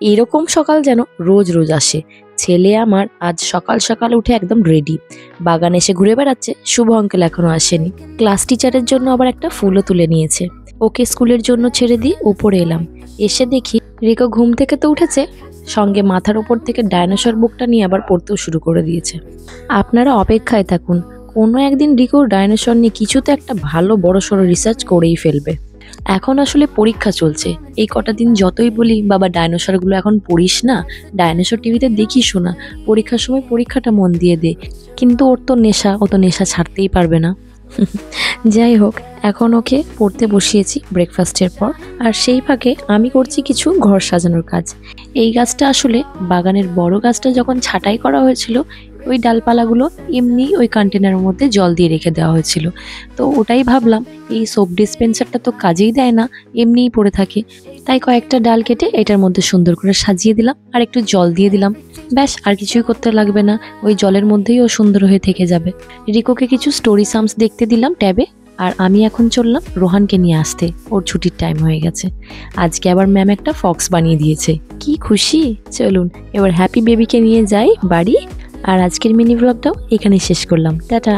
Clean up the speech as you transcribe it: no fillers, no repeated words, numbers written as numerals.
এরকম সকাল যেন রোজ রোজ আসে। ছেলে আমার আজ সকাল সকাল উঠে একদম রেডি, বাগানে এসে ঘুরে বেড়াচ্ছে। শুভ অঙ্কেল এখনো আসেনি, ক্লাস টিচারের জন্য আবার একটা ফুলও তুলে নিয়েছে। ওকে স্কুলের জন্য ছেড়ে দিয়ে উপরে এলাম। এসে দেখি রিকো ঘুম থেকে তো উঠেছে, সঙ্গে মাথার ওপর থেকে ডায়নোসর বুকটা নিয়ে আবার পড়তেও শুরু করে দিয়েছে। আপনারা অপেক্ষায় থাকুন, কোনো একদিন রিকোর ডায়নোসর নিয়ে কিছুতে একটা ভালো বড়সড় রিসার্চ করেই ফেলবে। এখন আসলে পরীক্ষা চলছে, এই কটা দিন যতই বলি বাবা ডায়নোসরগুলো এখন পড়িস না, ডায়নোসর টিভিতে দেখিস না, পরীক্ষার সময় পরীক্ষাটা মন দিয়ে দে, কিন্তু ওর তো নেশা, ও তো নেশা ছাড়তেই পারবে না। যাই হোক, এখন ওকে পড়তে বসিয়েছি ব্রেকফাস্টের পর, আর সেই ফাঁকে আমি করছি কিছু ঘর সাজানোর কাজ। এই গাছটা আসলে বাগানের বড় গাছটা যখন ছাঁটাই করা হয়েছিল, ওই ডালপালাগুলো এমনি ওই কন্টেনারের মধ্যে জল দিয়ে রেখে দেওয়া হয়েছিল। তো ওটাই ভাবলাম, এই সোপ ডিসপেন্সারটা তো কাজেই দেয় না, এমনিই পড়ে থাকে, তাই কয়েকটা ডাল কেটে এটার মধ্যে সুন্দর করে সাজিয়ে দিলাম আর একটু জল দিয়ে দিলাম। ব্যাস, আর কিছুই করতে লাগবে না, ওই জলের মধ্যেই ও সুন্দর হয়ে থেকে যাবে। রিকোকে কিছু স্টোরি সামস দেখতে দিলাম ট্যাবে, আর আমি এখন চললাম রোহানকে নিয়ে আসতে, ওর ছুটির টাইম হয়ে গেছে। আজকে আবার ম্যাম একটা ফক্স বানিয়ে দিয়েছে, কি খুশি। চলুন এবার হ্যাপি বেবিকে নিয়ে যাই বাড়ি। আর আজকের মিনি ব্লগটাও এখানে শেষ করলাম, টাটা।